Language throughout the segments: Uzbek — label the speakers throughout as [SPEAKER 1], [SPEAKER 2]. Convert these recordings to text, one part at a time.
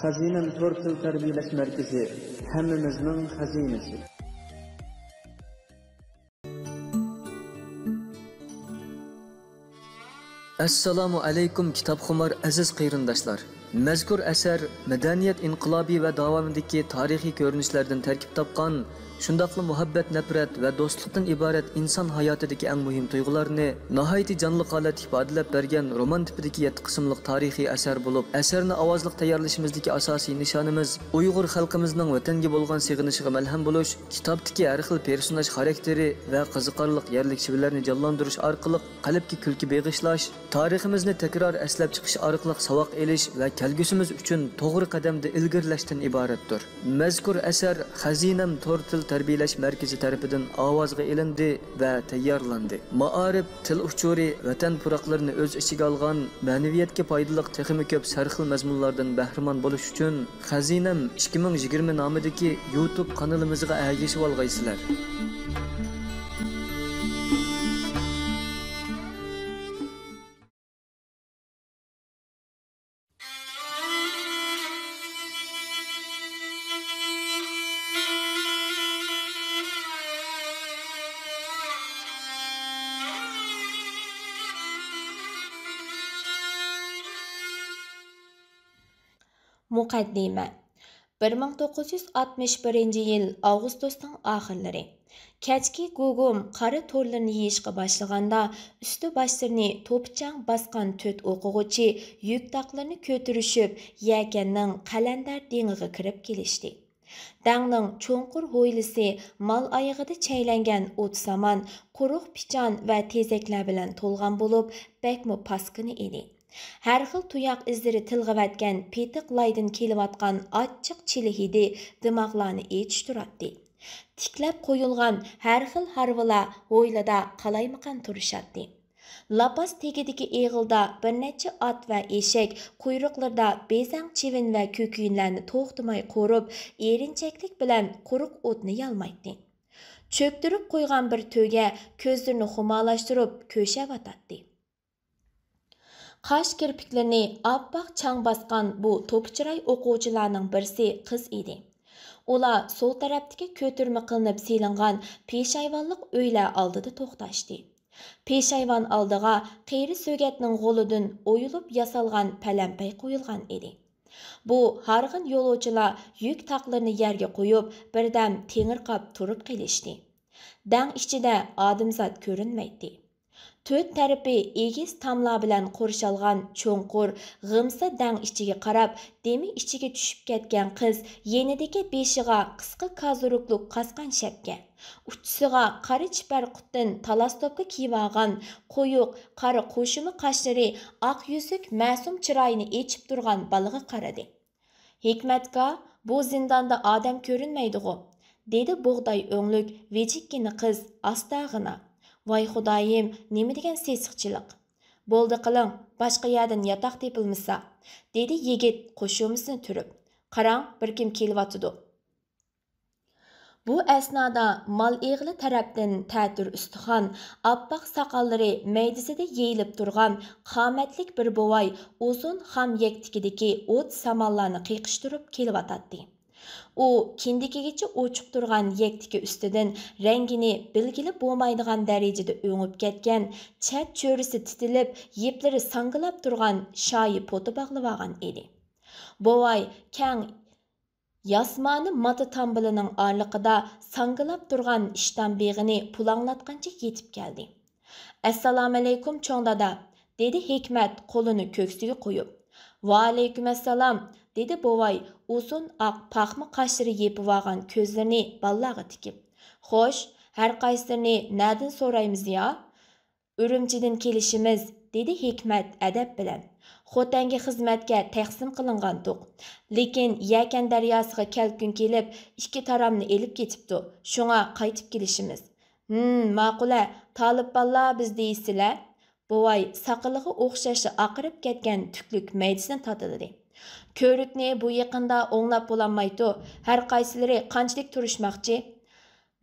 [SPEAKER 1] Xazinem Tortil Terbiyeleş Merkezi, hemmimizning xazinesi.
[SPEAKER 2] Assalomu alaykum kitobxumar aziz qeyrindoshlar. Mazkur asar madaniyat inqilobi va davomidagi tarixiy ko'rinishlardan tarkib topgan, shundaqla muhabbat, nafrat va do'stlikdan iborat inson hayotidagi eng muhim tuyg'ularni nihoyat jonli holatda ifodalab bergan roman tipidagi 7 qismliq tarixiy asar bo'lib, asarni ovozliq tayyorlashimizdagi asosiy nishonimiz Uyg'ur xalqimizning vatanga bo'lgan sig'inishiga malham bo'lish, kitobdagi har xil personaj xarakteri va qiziqarli yerlik shivirlarni jonlantirish orqali qalbga kulki beg'ishlash, tariximizni takror eslab chiqish orqali savoq elish va kelgusimiz uchun to'g'ri qadamda ilgirlashdan iboratdir. Mazkur asar Xazinam Tortil Terbiyeleş Merkezi tarafidan ovozga ilindi va tayyorlandi. Ma'arif, til uchuri, vatan puroqlarini o'z ichiga olgan, ma'naviyatga foydali texnik ko'p sarxil mazmunlardan bahramon bo'lish uchun Xazinam 2020 nomidagi YouTube kanalimizga ergashib olgaysizlar.
[SPEAKER 3] Muqaddima 1961-yil avgustosning oxirlari. Kechki gugum qora to'rlarni yeyishga boshlaganda usti boshlarini to'pichang bosgan 4 o'quvchi yuk taqlarni ko'tirishib yakanning Qalandar dengiga kirib kelishdi. Dangning cho'nqur ho'ylisi mal oyog'ida chaylangan o't saman, quruq pichan va tezaklar bilan to'lgan bo'lib, bakmo paskini edi. Her xil tuyoq izlari tilg'ivatgan petiq laydan kelayotgan achchiq chili hidi dimoqlarni etishtiratdi. Tiklab qo'yilgan har xil harvalar ho'ylada qalaymaqan turishatdi. Lapas tegidagi eg'ilda bir necha ot va eshak quyruqlarda bezang chivin va ko'kuyinlarni to'xtamay qo'rib, erinchaklik bilan quruq o'tni yalmaydi. Cho'ktirib qo'ygan bir to'ga ko'zlarini xumalashtirib ko'shavatadi. Qash kirpiklarini oppoq chang basqan bu to'pichiray o'quvchilarning birsi qiz edi. Ular sol tarafdagi ko'tirma qilinib selingan peshayvonlik uylar oldida to'xtashdi. Peshayvon oldiga qiyri so'gatning g'olidan o'yilib yasalgan palampay qo'yilgan edi. Bu harg'in yo'lovchilar yuk taqlarini yerga qo'yib, birdan tengirqab turib qilishdi. Dang ichida odamzod ko'rinmaydi. To'rt tarafi egiz tamlar bilan qo'rshalgan cho'nqur g'imsa dang ichiga qarab, demi ichiga tushib ketgan qiz yenidagi beshiga qisqa kazuruklik qasqan shapka, uchisiga qora chipar qutdan talastopga kiyib olgan qo'yuq qora qo'shimi qoshlari oq yuzuk ma'sum chiroyini echib turgan balaga qaradi. Hikmatga, bu zindonda odam ko'rinmaydi-ku, dedi bug'doy o'nglik vejikkina qiz ostag'ina. Voy xudoyim, nima degan sesiqchilik. Bo'ldi qiling, boshqa yerdan yotoq tepilmasa, dedi yigit qo'shumisini turib. Qarang, bir kim kelyotidi. Bu asnoda mal eg'li tarafdan ta'tir ustixon, oppoq soqollari maydisida yeyilib turgan qomatlik bir bovoy uzun xam yaktikidagi o't samonlarni qiyiqishtirib kelyotadi. U kindikigacha o'chiq turgan yaktiki ustidan rangini bilgili bo'lmaydigan darajada o'ngib ketgan, chat cho'risi titilib, yeplari sangilab turgan shoyi poti bog'lab olgan edi. Bovoy kang yasmoni mata tambilining orliqida sangilab turgan ishton beg'ini pulanglatgancha yetib keldi. Assalomu alaykum cho'ng dada, dedi Hikmat qo'lini ko'ksiga qo'yib. Va alaykum assalom, dedi bovoy uzun oq paxma qoshlari yepib olgan ko'zlarini ballaga tikib. Xo'sh, har qaysirini nadan so'raymiz ya? Urumchidan kelishimiz, dedi Hikmat adab bilan. Xotanga xizmatga taqsim qilingandiq. Lekin Yakan daryosiga kelkun kelib, ikki tarafni elib ketibdi. Shunga qaytib kelishimiz. Ma'qula, talib balla biz deysizlar. Bovoy saqiliga o'xshashi oqirib ketgan tukluk maydisini tatidi. Ko'rikni bu yaqinda o'nglab bo'lanmaydi. Har qaysilari qanchalik turishmoqchi?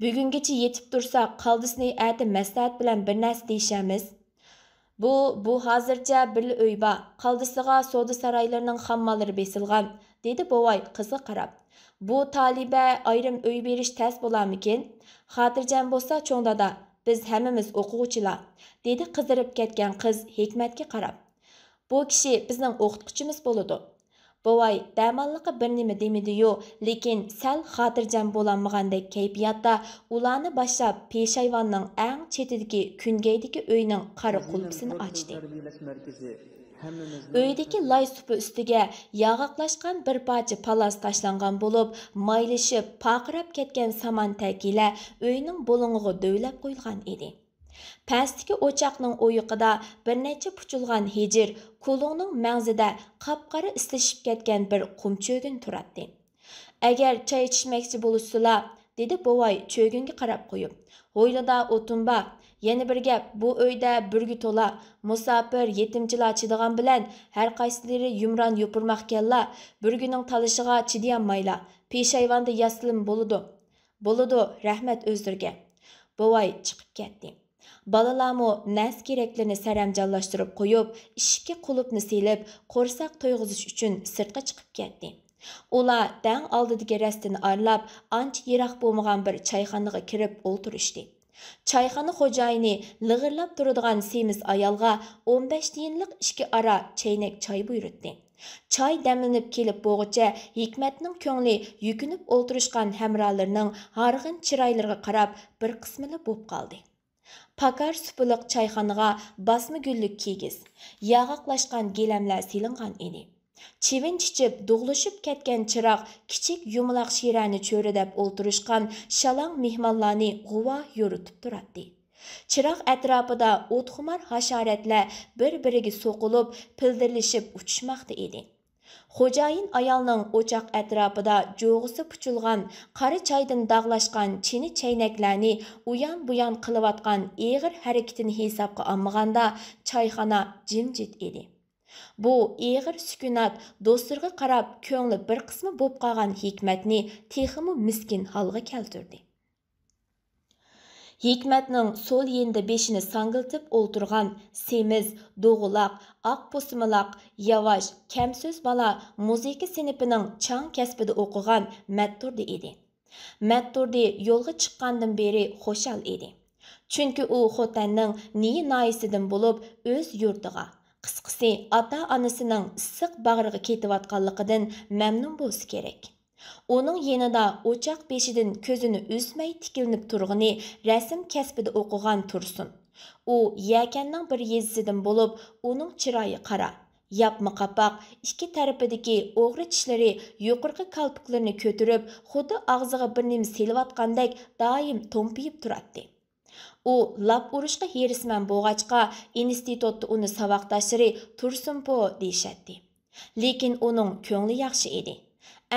[SPEAKER 3] Bugungacha yetib tursa, qaldisini ati maslahat bilan bir narsa deyishamiz. Bu hozircha bir uy bor. Qaldisiga savdo saroylarining hammolari besilgan, dedi bovay qizga qarab. Bu talibe ayrım öy berish tez bo'larmikin? Xotirjam bo'lsa cho'ng dada, biz hammamiz o'quvchilar, dedi qizarib ketgan qiz Hikmatga qarab. Bu kishi bizning o'qituvchimiz bo'ladi. Bovay damalliqqa bir nima demidi-yu, lekin sal xotirjam bo'lanmagandek kayfiyatda ularni boshlab peshayvonning eng chetidagi kungaydagi uyning qora qulpisini ochdi. Öydeki lay supi üstüge yağaqlaşqan bir parça palas taşlangan bulup, maylışıp, paqırap ketken saman təkile öyünün bolunğu dövləp qoyulğan idi. Pəstiki ocaqның oyuqida bir neçə puçulğan hecir, kulunun məngzide qapqarı islişip ketken bir qum çögün turatdi. Əgər çay içişməkçi buluşsula, dedi bovay çögünge qarab qoyup. Hoylada otunba, yeni bir gap, bu öyde bürgü tola, musafir, yetimchilar chidigan bilan har qaysilari yumron yopurmaq kella, bürgüning talışıga chidiyanmayla, peshayvonda yaslim bo'ludi. Bo'ludi, rahmat o'zdirga. Bovay chiqib ketdi. Balalarmu nas keraklarni saramjonlashtirib qo'yib, ishikka qulupni silib, qo'rsoq to'yg'izish uchun sirtqa chiqib ketdi. Ular dang oldidagi rastini arlab, ancha yiroq bo'lmagan bir choyxonaga kirib o'ltirishdi. Çayxana xo'jayini lig'irlab turadigan semiz ayolga 15 tiyinlik 2 ara çaynak çay buyurtdi. Çay demlanib kelib bo'g'icha Hikmatning ko'ngli yukinib o'ltirishgan hamrolarning harg'in chiroylariga qarab bir qismili bo'lib qoldi. Pakar supiliq çayxonaga basma gullik kigiz, yağaqlashgan gilamlar silingan edi. Çivin çiçip, doğuluşup ketken çırak, kiçik yumulaq şirani çöredep olturuşkan şalang mihmanlarını guva yorutup duratdi. Çırak etrafıda otxumar haşaretler bir-biriga soqulup, pildirlişip uçuşmaqda edi. Xo'jayin ayolning o'choq atrofida jo'g'isi puchulgan, qari choydan dag'lashgan chini chaynaklarni uyan-buyan qilayotgan eg'ir harakatini hisobga olmaganda choyxona jimjit edi. Bu eg'ir sukunat do'stirga qarab ko'ngli bir qismi bo'lib qolgan Hikmatni texmi miskin holga keltirdi. Hikmatning sol yenda beshini sangiltib o'ltirgan semiz, doğulaq, oq po'simaloq, yavash, kamso'z bola muzika sinfining chang kasbida o'qigan Matturdi edi. Matturdi yo'lga chiqqandan beri xo'shal edi. Chunki u xotanning niyi noyisidan bo'lib o'z yurtiga, qisqasi ota-onasining issiq bag'riga ketayotganligidan mamnun bo'lsa kerak. Onun yanında o'choq beshidan ko'zini uzmay tikilinib turg'ini rasm kasbida o'qigan Tursun. U yakanning bir yezisidan bo'lib, uning chiroyi qara, yapma qapoq, ikki tarafidagi o'g'ri tishlari yuqorqi kalpiklarini ko'tarib, xuddi og'ziga bir nima selayotgandek doim to'mpiyib turardi. U lab urishga herisman bo'lg'achqa, institutda uni saboqdoshlari Tursunpo deyishadi. Lekin uning ko'ngli yaxshi edi.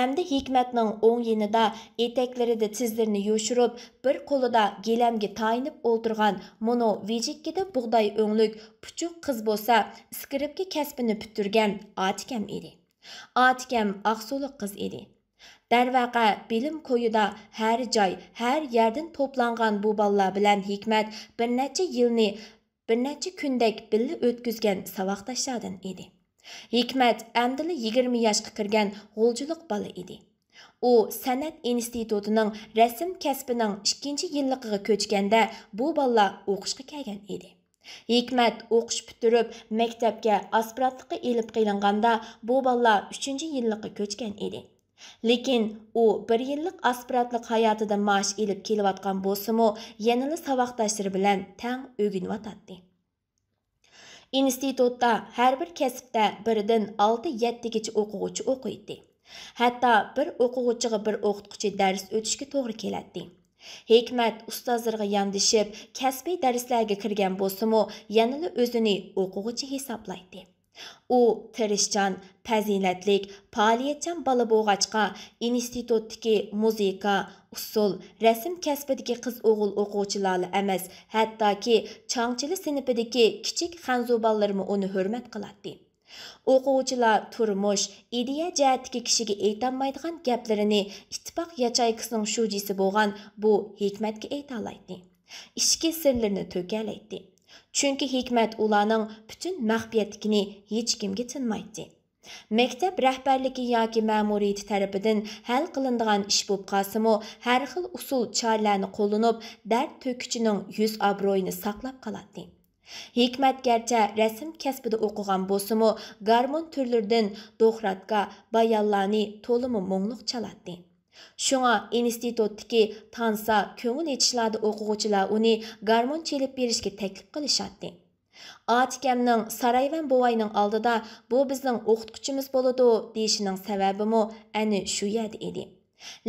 [SPEAKER 3] Әмді Hikmatning o'ng yenida etaklarida tizlarini yo'shirib, bir qo'lida gilamga tayinib o'ltirgan mono vijikkida bug'doy o'nglik puchuq qiz bo'lsa, iskiribga kasbini bitirgan Atikam edi. Atikam oqso'liq qiz edi. Darvaqa bilim ko'yida har joy, har yerdan to'plangan bu bolalar bilan Hikmat bir necha yilni, bir necha kundek birga o'tkazgan saboqdoshlardan edi. Hikmat әмділі 20 yaşqa kirgan g'uljilik bola edi. U san'at institutining rasm kasbining 2-chi yilligiga ko'chganda bu bolalar o'qishga kelgan edi. Hikmat o'qish bitirib maktabga aspirantlikka elib qilinganda bu bolalar 3-chi yilligiga ko'chgan edi. Lekin u 1 yillik aspirantlik hayotida maosh elib kelayotgan bo'lsa-mu, yanada saboqdoshlari bilan tang o'rganayotdi. İnstitutda her bir kasbda biridan 6-7 gacha o'quvchi o'qiydi. Hatto bir o'quvchiga bir o'qituvchi dars o'tishga to'g'ri keladi. Hikmat ustozlarga yondashib, kasbiy darslarga kirgan bo'lsa-mu, yanada o'zini o'quvchi hisoblaydi. U tirishchan, fazilatlik, faoliyatchan bola bo'lg'achqa, institutdagi muzika, usul, rasm kasbidagi qiz-o'g'il o'quvchilarni emas, hattoki changchili sinfidagi kichik xanzuballarmi uni hurmat qiladi. O'quvchilar turmush, ideya jihatdagi kishiga aytolmaydigan gaplarini ittifoq yachaykisining shujisi bo'lgan bu Hikmatga aytolaydi. Ichki sirlarini to'kalaydi. Chunki Hikmat ularning butun maxfiyatligini hech kimga tinmaydi. Maktab rahbarligi yoki ma'muriyati tarafidan hal qilinadigan ish bo'lib qolsa-mu, har xil usul choralarni qo'llanib, dard to'kuvchining yuz obro'yini saqlab qoladi. Hikmat garchi rasm kasbida o'qigan bo'lsa-mu, garmon turlaridan do'xratka, bayonlarni to'limi mo'ngluq chaladi. Şuna institutdagi tansa ko'ngil etishlarda o'quvchilar uni garmon chelib berishga taklif qilishadi. Atikamning Sarayvan buvayning oldida bu bizning o'qituvchimiz bo'ladi deyishining sababi-mu ana shu yerda edi.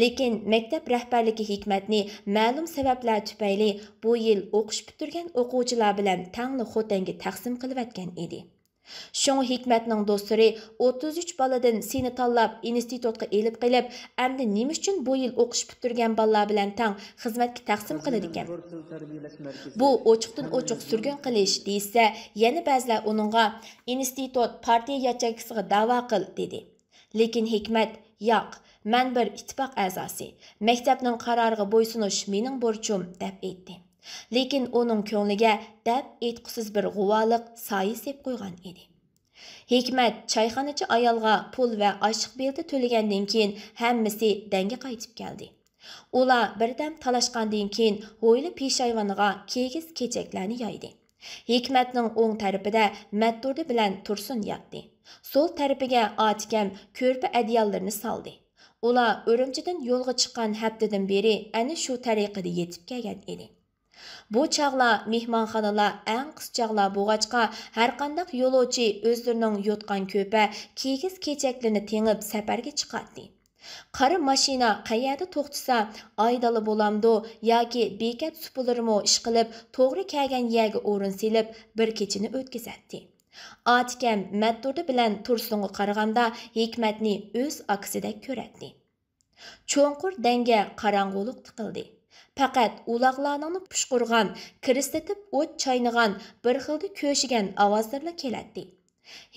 [SPEAKER 3] Lekin maktab rahbarligi Hikmatni ma'lum sabablar tufayli bu yil o'qish bitirgan o'quvchilar bilan tangli xotanga taqsim qilayotgan edi. Şoň Hikmatning do'stlari 33 baladan seni tanlab institutga elib qilib, endi nima uchun bu yil o'qish bitirgan balalar bilan tang xizmatga taqsim qiladi ekan? Bu ochiqdan ochiq surgun qilish deysa, yana ba'zilar uningga institut partiya yachakisiga da'vo qil dedi. Lekin Hikmat, yo'q, men bir ittifoq a'zosi, maktabning qaroriga bo'ysunish mening burchim deb aytdi. Lekin onun ko'ngliga dab etqusiz bir g'uvoliq soyi sep qo'ygan edi. Hikmat choyxonachi ayolga pul va ochiq beldi to'lagandan keyin hammasi danga qaytib keldi. Ular birdam talashgandan keyin o'yli peshayvoniga kegiz kechaklarni yoydi. Hikmatning o'ng tarafida Matturdi bilan Tursun yotdi. Sol tarafiga Atikam ko'rpa adyallarini soldi. Ular Urumchidan yo'lga chiqqan haftadan beri ana shu tariqada yetib kelgan edi. Bu chaqlar mehmonxonalar eng qis chaqlar bo'g'achqa har qanday yo'lovchi o'zlarining yotgan ko'pa kigiz kechaklarni tengib safarga chiqadi. Qari mashina qayerda to'xtasa, aydali bo'lamdi yoki bekat supularimo ish qilib, to'g'ri kelgan yerga o'rin silib, bir kechini o'tkazadi. Atikam Matturdi bilan Tursunga qaraganda Hikmatni o'z aksidek ko'radi. Cho'nqur danga qorong'ulik tiqildi. Faqat uloqlarni pushqurgan, kiristitib o't chaynagan, bir xilda ko'shigan ovozlarla keladi.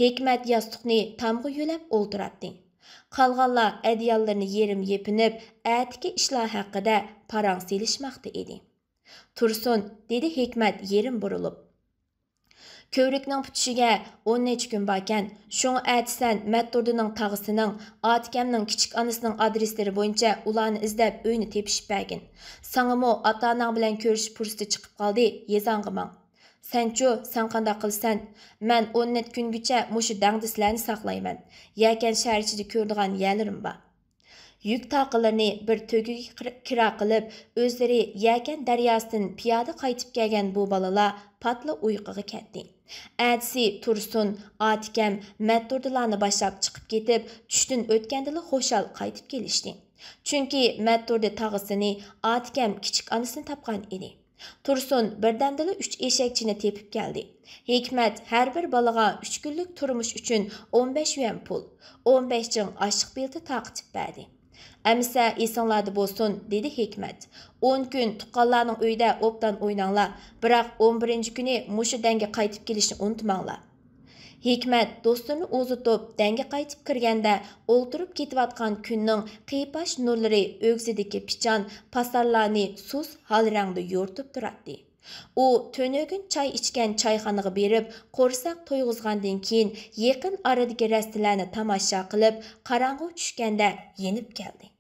[SPEAKER 3] Hikmat yostiqni tamg'a yo'lab o'ltiradi. Qolganlar adyallarini yerim yepinib, atiki ishlar haqida parang selishmoqda edi. Tursun, dedi Hikmat yerim burilib. Kövrikning putishiga 10 necha kun borkan, shunga aytsan Matturdining tag'isining, Atikamning kichik onasining adreslari bo'yicha ularni izlab uyni tepishib bergin. Sangamo ota-onang bilan ko'rish fursati chiqib qoldi, yezang'imang. Senchu, sen qanday qilsan? Men 10 net kungacha mushu dangdislarni saqlayman. Yakan shahar ichida ko'radigan yerlarim bor. Yük taqılarını bir tögüge kira qilib, o'zlari Yakan daryosidan piyoda qaytib kelgan bu balalar patla uyquga ketdi. Atsi Tursun, Atikam Matturdilarni boshlab chiqib ketib, tushdan o'tgandila xo'shal qaytib kelishdi. Chunki Matturdi tag'isini Atikam kichik onasini topgan edi. Tursun birdamdala 3 eshakchini tepib keldi. Hikmat har bir balaga 3 kunlik turmush uchun 15 yuan pul, 15 jing ochiq belti taqitib berdi. Әмісә есіңлады болсын, dedi Hikmat. 10 kun tuqqanlarning uyda obdan o'ynanglar, biroq 11-ci күні mushu danga qaytib kelishni unutmanglar. Hikmat do'stini o'zitib, danga qaytib kirganda, o'ltirib ketayotgan kunning qiypash nurlari o'g'zidagi pichan pasarlarni sus hal rangda yo'rtib turadi. U tönögün çay içken çayxonaga berib, qo'rsoq to'yg'izgandan keyin yaqin aradagi rastalarni tomosha qilib, qorong'u tushganda yenib keldi.